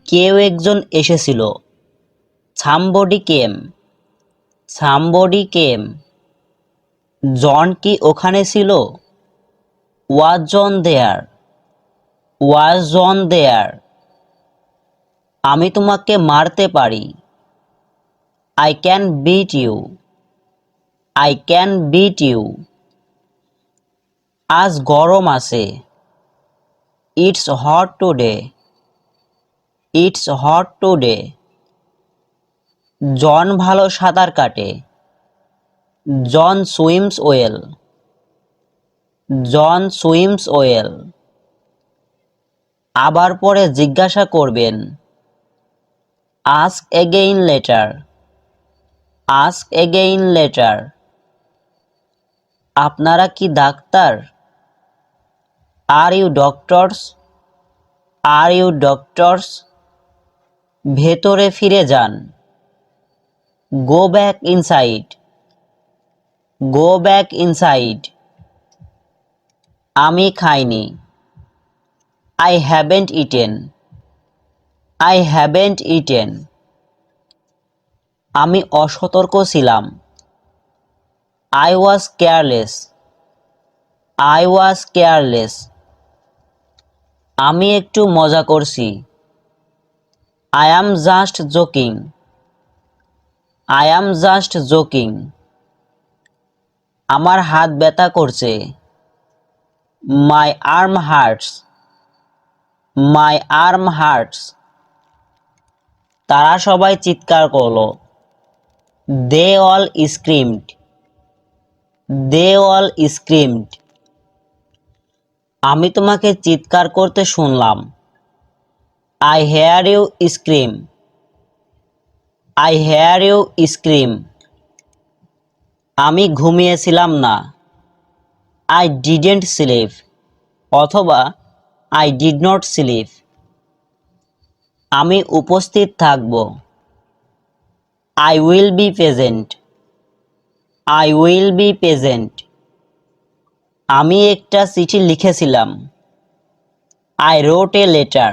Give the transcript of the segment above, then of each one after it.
কেউ একজন এসেছিল। সামবডি কেম। সামবডি কেম। জন কি ওখানে ছিল? ওয়াজ জন দেয়ার? ওয়াজ জন দেয়ার? আমি তোমাকে মারতে পারি। I can beat you. I can beat you. আজ গরম আছে। It's hot today. It's hot today. John ভালো সাঁতার কাটে। John swims well. John swims well. আবার পরে জিজ্ঞাসা করবেন। Ask again later. Ask again later. আপনারা কি doctor? Are you doctors? Are you doctors? ভেতরে ফিরে যান। Go back inside. Go back inside. আমি খাইনি। I haven't eaten. I haven't eaten. আমি অসতর্ক ছিলাম। I was careless. I was careless. আমি একটু মজা করছি। I am just joking. I am just joking. আমার হাত ব্যথা করছে। My arm hurts. My arm hurts. তারা সবাই চিৎকার করলো। They all screamed. They all screamed. আমি তোমাকে চিৎকার করতে শুনলাম। I hear you scream. I hear you scream. আমি ঘুমিয়েছিলাম না। I didn't sleep. অথবা আই ডিড নট স্লিপ। আমি উপস্থিত থাকব। I will be present. I will be present. আমি একটা চিঠি লিখেছিলাম। I wrote a letter.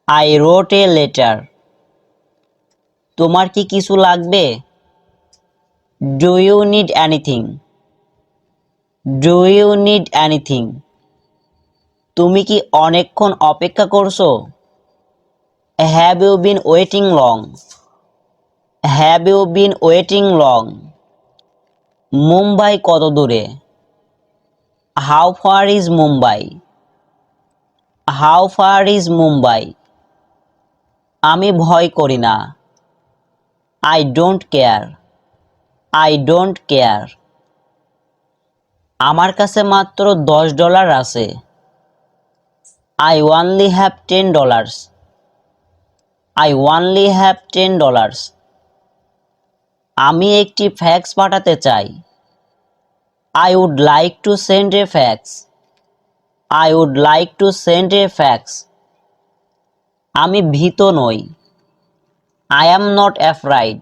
I wrote a letter. তোমার কি কিছু লাগবে? Do you need anything? Do you need anything? তুমি কি অনেকক্ষণ অপেক্ষা করছো? Have you been waiting long? Have you been waiting long? Mumbai কত দূরে? How far is Mumbai? How far is Mumbai? আমি ভয় করি না। I don't care. I don't care. আমার কাছে মাত্র $10 আছে। I only have $10। I only have $10। আমি একটি ফ্যাক্স পাঠাতে চাই। I would like to send a fax. I would like to send a fax. আমি ভীত নই। I am not afraid.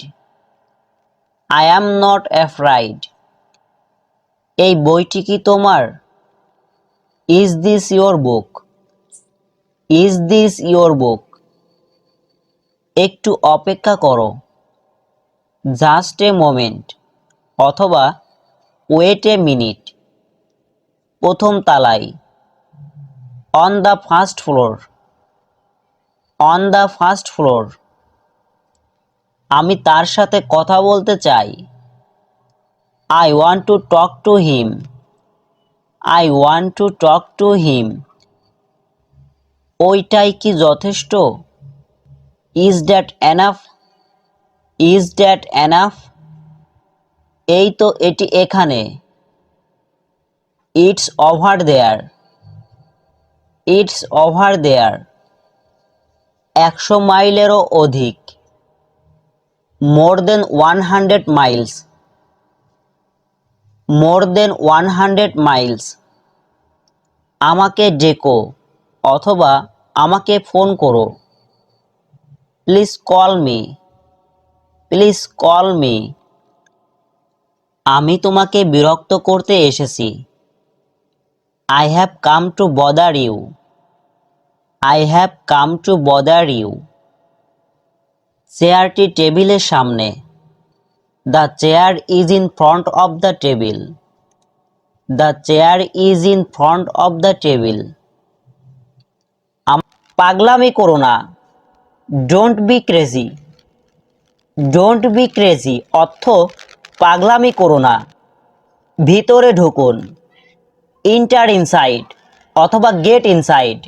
I am not afraid. এই বইটি কি তোমার? Is this your book? Is this your book? একটু অপেক্ষা করো। Just a moment. অথবা ওয়েট এ মিনিট। প্রথম তলায়। On the first floor. On the first floor. আমি তার সাথে কথা বলতে চাই। I want to talk to him. I want to talk to him. ওইটাই কি যথেষ্ট? Is that enough? Is that enough? এই তো এটি এখানে। It's over there. It's over there. 100 মাইলেরও অধিক। More than 100 miles. More than 100 miles. আমাকে ডেকো অথবা আমাকে ফোন করো। Please call me. Please call me. আমি তোমাকে বিরক্ত করতে এসেছি। I have come to bother you. I have come to bother you. চেয়ারটি টেবিলের সামনে। The chair is in front of the table. The chair is in front of the table. পাগলামি করো না। Don't be crazy. Don't be crazy অর্থ পাগলামি করো না। ভিতরে ঢুকুন। Enter inside অথবা get inside.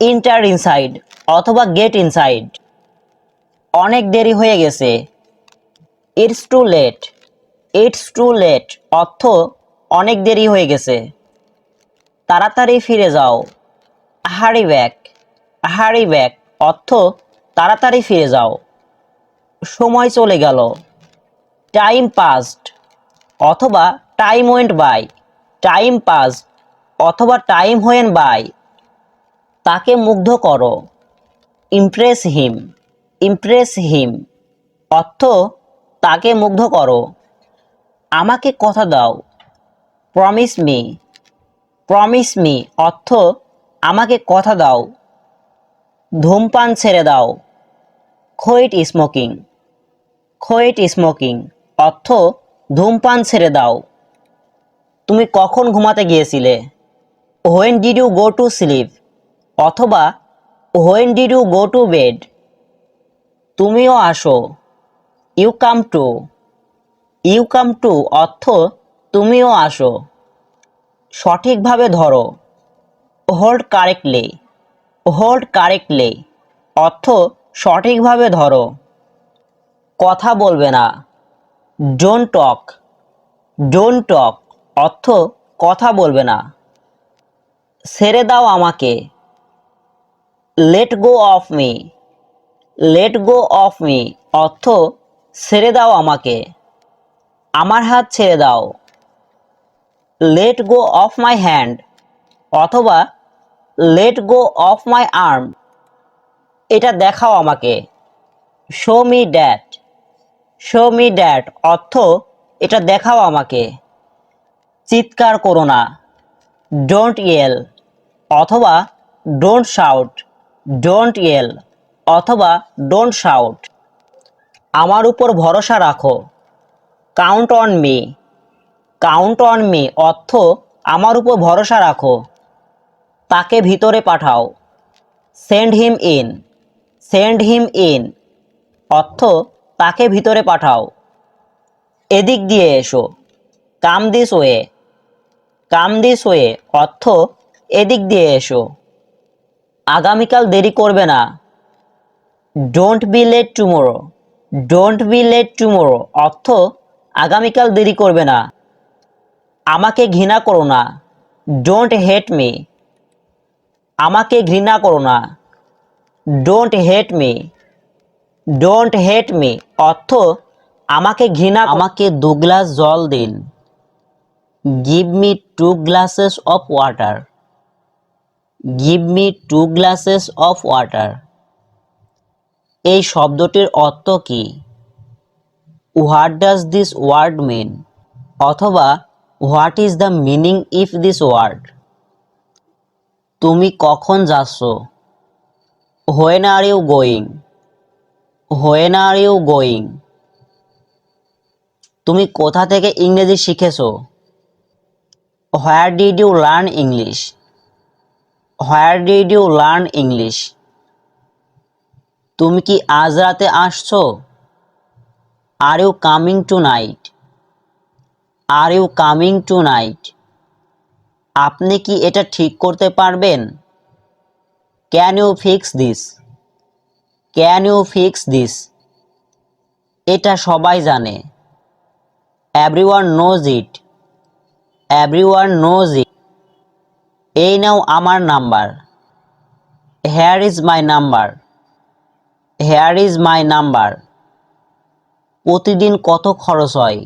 Enter inside অথবা get inside. অনেক দেরি হয়ে গেছে। It's too late. It's too late অর্থ অনেক দেরি হয়ে গেছে। তাড়াতাড়ি ফিরে যাও। Hurry back. Hurry back অর্থ তাড়াতাড়ি ফিরে যাও। সময় চলে গেল। Time passed অথবা time went by. Time passed অথবা time went by. তাকে মুগ্ধ করো। Impress him. Impress him অর্থ তাকে মুগ্ধ করো। আমাকে কথা দাও। Promise me. Promise me অর্থ আমাকে কথা দাও। ধূমপান ছেড়ে দাও। Quit smoking. Quit smoking অর্থ ধূমপান ছেড়ে দাও। তুমি কখন ঘুমাতে গিয়েছিলে? When did you go to sleep অথবা When did you go to bed? তুমিও আসো। You come to. You come to অর্থ তুমিও আসো। সঠিকভাবে ধরো। Hold correctly. Hold correctly অর্থ সঠিকভাবে ধরো। কথা বলবে না। Don't talk. Don't talk অর্থ কথা বলবে না। ছেড়ে দাও আমাকে। Let go of me. Let go of me অর্থ ছেড়ে দাও আমাকে। আমার হাত ছেড়ে দাও। Let go of my hand অথবা Let go of my arm এটা দেখাও আমাকে। Show me that. Show me that অর্থ এটা দেখাও আমাকে। চিৎকার করো না। Don't yell অথবা Don't shout. Don't yell অথবা Don't shout. আমার উপর ভরসা রাখো। Count on me. Count on me অর্থ আমার উপর ভরসা রাখো। তাকে ভিতরে পাঠাও। Send him in. Send him in অর্থ তাকে ভিতরে পাঠাও। এদিক দিয়ে এসো। Come this way. Come this way অর্থ এদিক দিয়ে এসো। আগামীকাল দেরি করবে না। Don't be late tomorrow. Don't be late tomorrow অর্থ আগামীকাল দেরি করবে না। আমাকে ঘৃণা করো না। Don't hate me. আমাকে ঘৃণা করো না। Don't hate me. Don't hate me অর্থ আমাকে ঘৃণা। আমাকে 2 গ্লাস জল দিন। Give me 2 glasses of water. Give me 2 glasses of water. এই শব্দটির অর্থ কি? What does this word mean? অথবা What is the meaning of this word? তুমি কখন যাচ্ছ? When are you going? When are you going? তুমি কোথা থেকে ইংরেজি শিখেছো? Where did you learn English? Where did you learn English? তুমি কি আজ রাতে আসছো? Are you coming tonight? Are you coming tonight? আপনি কি এটা ঠিক করতে পারবেন? Can you fix this? Can you fix this? এটা সবাই জানে। Everyone knows it. Everyone knows it. এই নাও আমার number. Here is my number. Here is my number. প্রতিদিন কত খরচ হয়?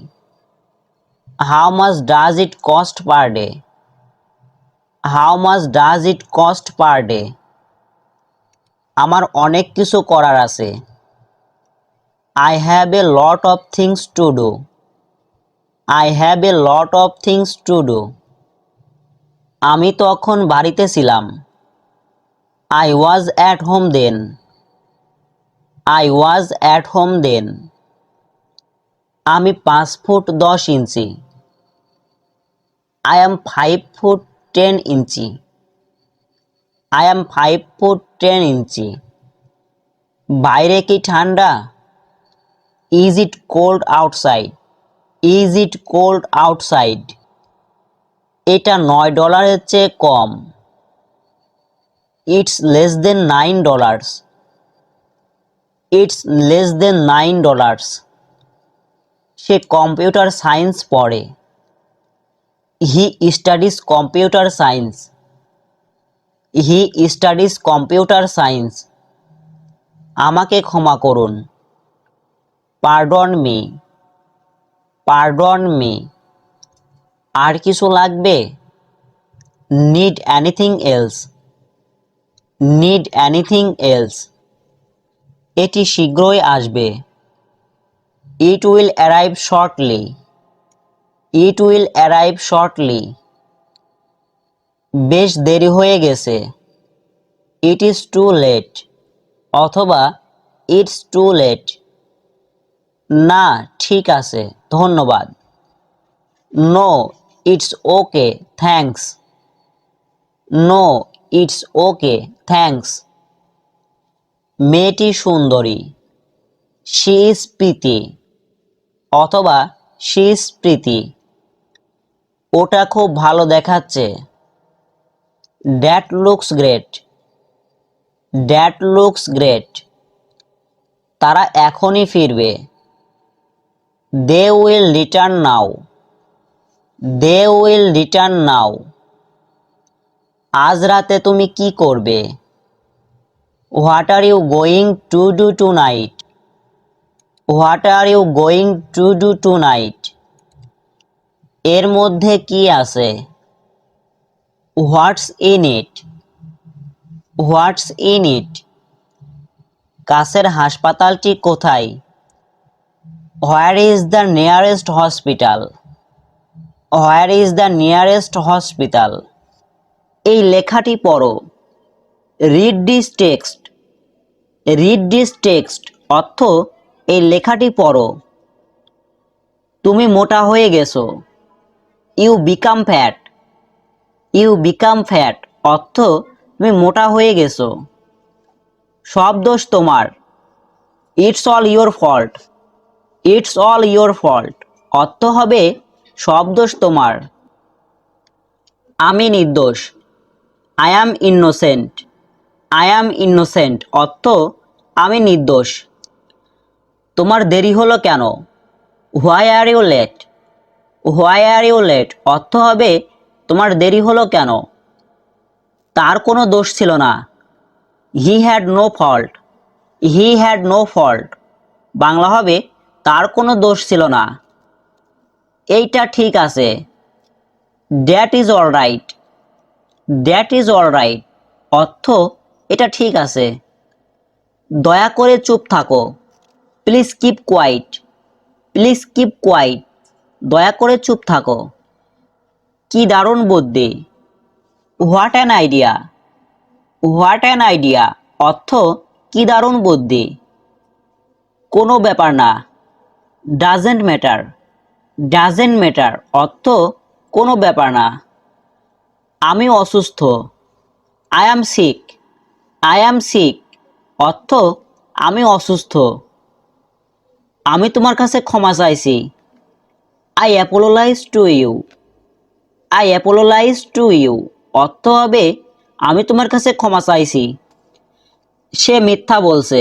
How much does it cost per day? How much does it cost per day? আমার অনেক কিছু করার আছে। I have a lot of things to do. I have a lot of things to do. আমি তখন বাড়িতে ছিলাম। I was at home then. I was at home then. আমি 5 foot 10 inch. I am 5 foot 10 inch. I am 5 foot 10 ইঞ্চি। বাইরে কি ঠান্ডা? Is it cold outside? Is it cold outside? এটা $9 চেয়ে কম। It's less than $9. It's less than $9. Say computer science পড়ে। He studies computer science. He studies computer science. আমাকে ক্ষমা করুন। Pardon me. Pardon me. আর কিছু লাগবে? Need anything else? Need anything else? এটি শীঘ্রই আসবে। It will arrive shortly. It will arrive shortly. বেশ দেরি হয়ে গেছে। It is too late. অথবা It's too late. না, ঠিক আছে, ধন্যবাদ। No, it's okay, thanks. No, it's okay, thanks. মেয়েটি সুন্দরী। She is pretty. অথবা She is pretty. ওটা খুব ভালো দেখাচ্ছে। That looks great. That looks great. তারা এখনই ফিরবে। They will return now. They will return now. আজ রাতে তুমি কি করবে? What are you going to do tonight? What are you going to do tonight? এর মধ্যে কি আছে? What's in it? What's in it? কাছের হাসপাতালটি কোথায়? Where is the nearest hospital? Where is the nearest hospital? এই লেখাটি পড়ো। Read this text. Read this text অর্থ এই লেখাটি পড়ো। তুমি মোটা হয়ে গেছো। You become fat. You become fat অর্থ তুমি মোটা হয়ে গেছো। সব দোষ তোমার। It's all your fault. It's all your fault অর্থ হবে সব দোষ তোমার। আমি নির্দোষ। I am innocent. I am innocent অর্থ আমি নির্দোষ। তোমার দেরি হলো কেন? Why are you late? Why are you late অর্থ হবে তোমার দেরি হলো কেন? তার কোনো দোষ ছিল না। He had no fault. He had no fault Bangla হবে তার কোনো দোষ ছিল না। এইটা ঠিক আছে। That is all right. That is all right অর্থ এটা ঠিক আছে। দয়া করে চুপ থাকো। Please keep quiet. Please keep quiet দয়া করে চুপ থাকো। কি দারুণ বুদ্ধি। What an idea. What an idea অর্থ কি দারুণ বুদ্ধি। কোনো ব্যাপার না। Doesn't matter. Doesn't matter অর্থ কোনো ব্যাপার না। আমি অসুস্থ। I am sick. I am sick অর্থ আমি অসুস্থ। আমি তোমার কাছে ক্ষমা চাইছি। I apologize to you. I apologize to you অর্থ হবে আমি তোমার কাছে ক্ষমা চাইছি। সে মিথ্যা বলছে।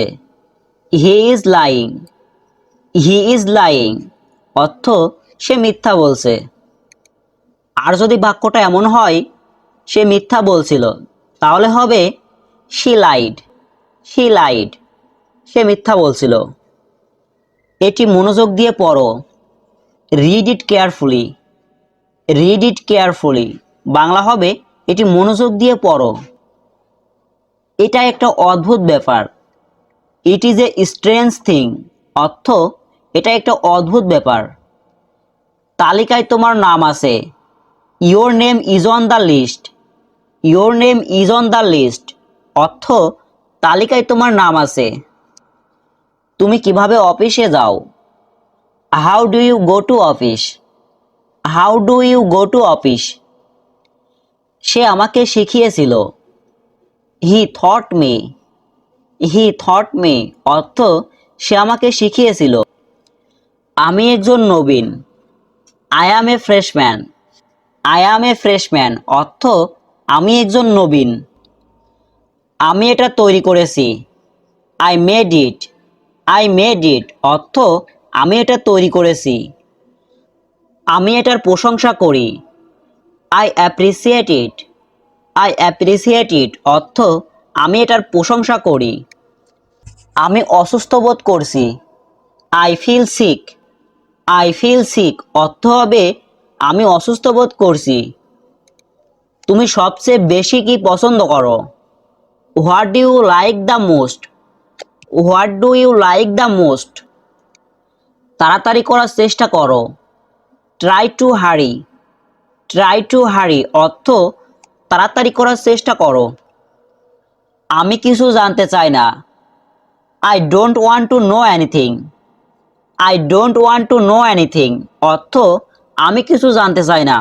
He is lying. He is lying অর্থ সে মিথ্যা বলছে। আর যদি বাক্যটা এমন হয় সে মিথ্যা বলছিল তাহলে হবে she lied. She lied সে মিথ্যা বলছিল। এটি মনোযোগ দিয়ে পড়ো। Read it carefully. Read it carefully Bangla হবে এটি মনোযোগ দিয়ে পড়ো। এটা একটা অদ্ভুত ব্যাপার। It is a strange thing অর্থ এটা একটা অদ্ভুত ব্যাপার। তালিকায় তোমার নাম আছে। Your name is on the list. Your name is on the list অর্থ তালিকায় তোমার নাম আছে। তুমি কিভাবে অফিসে যাও? How do you go to office? How do you go to office? সে আমাকে শিখিয়েছিল। He taught me. He taught me অর্থ সে আমাকে শিখিয়েছিল। আমি একজন নবীন। I am a freshman. I am a freshman অর্থ আমি একজন নবীন। আমি এটা তৈরি করেছি। I made it. I made it অর্থ আমি এটা তৈরি করেছি। আমি এটার প্রশংসা করি। I appreciate it. I appreciate it অর্থ আমি এটার প্রশংসা করি। আমি অসুস্থ বোধ করছি। I feel sick. I feel sick অর্থ হবে আমি অসুস্থ বোধ করছি। তুমি সবচেয়ে বেশি কি পছন্দ করো? What do you like the most? What do you like the most? তাড়াতাড়ি করার চেষ্টা করো। Try to hurry. Try to hurry অর্থ তাড়াতাড়ি করার চেষ্টা করো। আমি কিছু জানতে চাই না। I don't want to know anything. I don't want to know anything অর্থ আমি কিছু জানতে চাই না।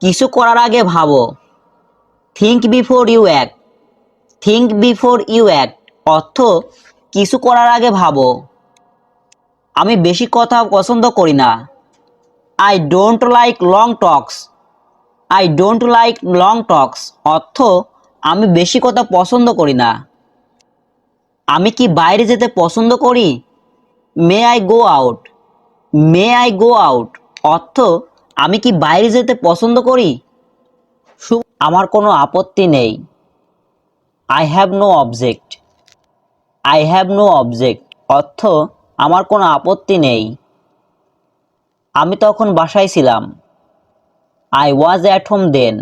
কিছু করার আগে ভাবো। Think before you act. Think before you act অর্থ কিছু করার আগে ভাবো। আমি বেশি কথা পছন্দ করি না। I don't like long talks. I don't like long talks অর্থ আমি বেশি কথা পছন্দ করি না। আমি কি বাইরে যেতে পছন্দ করি? May I go out. May I go out অর্থ আমি কি বাইরে যেতে পছন্দ করি? আমার কোনো আপত্তি নেই। I have no object. I have no object অর্থ আমার কোনো আপত্তি নেই। আমি তখন বাসায় ছিলাম। I was at home then.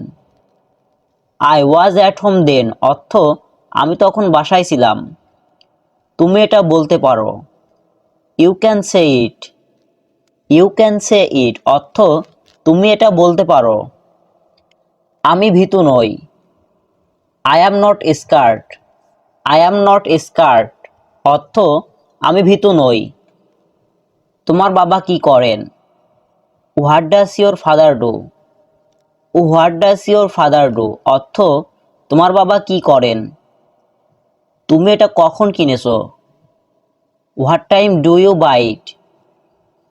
I was at home then অর্থ আমি তখন বাসায় ছিলাম। তুমি এটা বলতে পারো। You can say it. You can say it অর্থ তুমি এটা বলতে পারো। আমি ভীতু নই। I am not scared. I am not scared অর্থ আমি ভীতু নই। তোমার বাবা কি করেন? What does your father do? What does your father do অর্থ তোমার বাবা কি করেন। তুমি এটা কখন কিনেছো? What time do you buy it?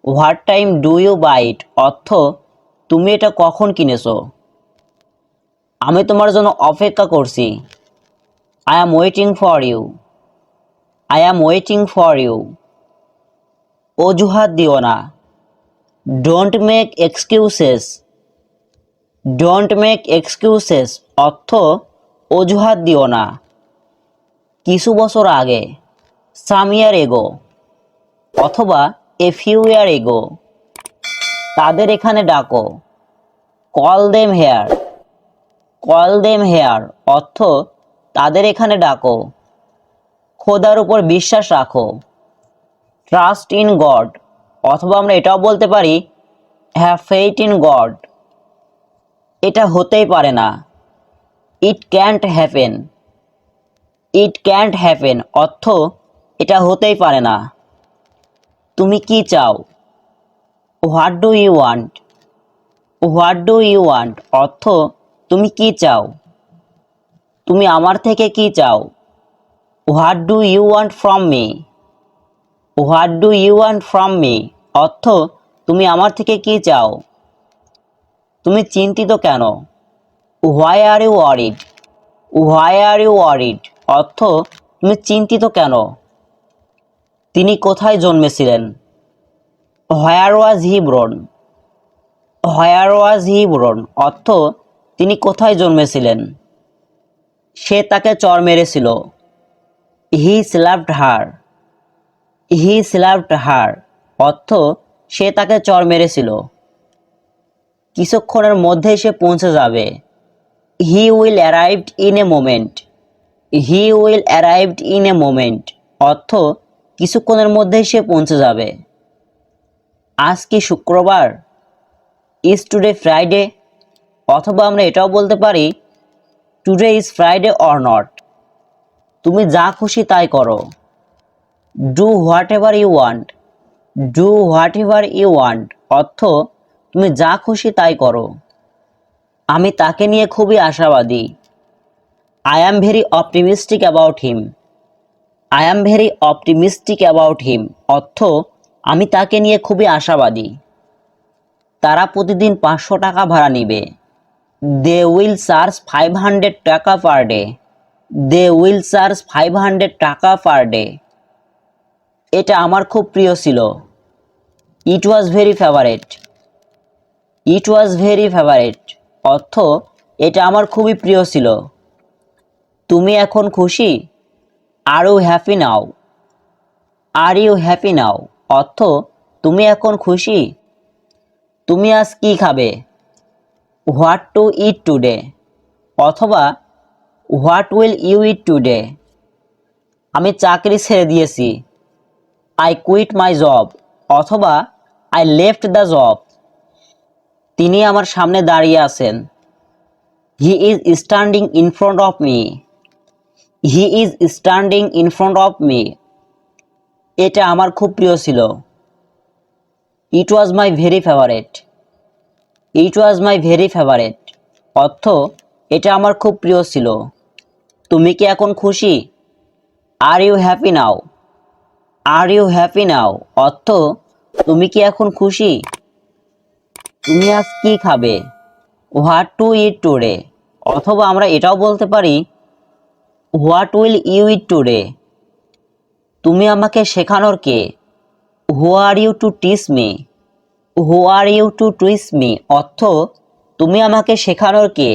What time do you buy it অর্থ তুমি এটা কখন কিনেছো। আমি তোমার জন্য অপেক্ষা করছি। I am waiting for you. I am waiting for you. অজুহাত দিও না। Don't make excuses. Don't make excuses অর্থ অজুহাত দিও না। কিছু বছর আগে। সাম ইয়ার এগো অথবা এ ফিউ ইয়ার এগো। তাদের এখানে ডাকো। Call them here. Call them here অর্থ তাদের এখানে ডাকো। খোদার উপর বিশ্বাস রাখো। ট্রাস্ট ইন গড অথবা আমরা এটাও বলতে পারি হ্যাভ ফেইথ ইন গড। এটা হতেই পারে না। It can't happen. It can't happen অর্থ এটা হতেই পারে না। তুমি কি চাও? What do you want? What do you want অর্থ তুমি কি চাও। তুমি আমার থেকে কি চাও? What do you want from me? What do you want from me অর্থ তুমি আমার থেকে কি চাও। তুমি চিন্তিত কেন? Why are you worried? Why are you worried অর্থ তুমি চিন্তিত কেন। তিনি কোথায় জন্মেছিলেন? হোয়ার ওয়াজ হি বোর্ন? হোয়ার ওয়াজ হি বোর্ন অর্থ তিনি কোথায় জন্মেছিলেন। সে তাকে চড় মেরেছিল। হি স্ল্যাপড হার। হি স্ল্যাপড হার অর্থ সে তাকে চড় মেরেছিল। কিছুক্ষণের মধ্যেই সে পৌঁছে যাবে। He will arrived in a moment. He will arrived in a moment অর্থ কিছুক্ষণের মধ্যেই সে পৌঁছে যাবে। আজ কি শুক্রবার? ইজ টুডে ফ্রাইডে অথবা আমরা এটাও বলতে পারি today is Friday or not. তুমি যা খুশি তাই করো। Do whatever you want. Do whatever you want অর্থ তুমি যা খুশি তাই করো। আমি তাকে নিয়ে খুবই আশাবাদী। I am very optimistic about him. I am very optimistic about him অর্থ আমি তাকে নিয়ে খুবই আশাবাদী। তারা প্রতিদিন 500 টাকা ভাড়া নিবে। দে উইল চার্জ 500 টাকা per day. They will charge 500 টাকা পার ডে। এটা আমার খুব প্রিয় ছিল। It was very favourite. It was very favourite অর্থ এটা আমার খুবই প্রিয় ছিল। তুমি এখন খুশি? Are you happy now. Are you happy now অর্থ তুমি এখন খুশি? তুমি আজ কি খাবে? হোয়াট টু ইট টুডে অথবা what will you eat today. আমি চাকরি ছেড়ে দিয়েছি। আই কুইট মাই জব অথবা আই লেফট দ্য জব। তিনি আমার সামনে দাঁড়িয়ে আছেন। He is standing in front of me. He is standing in front of me. এটা আমার খুব প্রিয় ছিল। It was my very favourite. It was my very favourite অর্থ এটা আমার খুব প্রিয় ছিল। তুমি কি এখন খুশি? Are you happy now. Are you happy now অর্থ তুমি কি এখন খুশি? তুমি আজ কি খাবে? হোয়াট টু ইট টুডে অথবা আমরা এটাও বলতে পারি what will you eat today. তুমি আমাকে শেখানোর কে? Who are you to teach me. Who are you to teach me অর্থ তুমি আমাকে শেখানোর কে?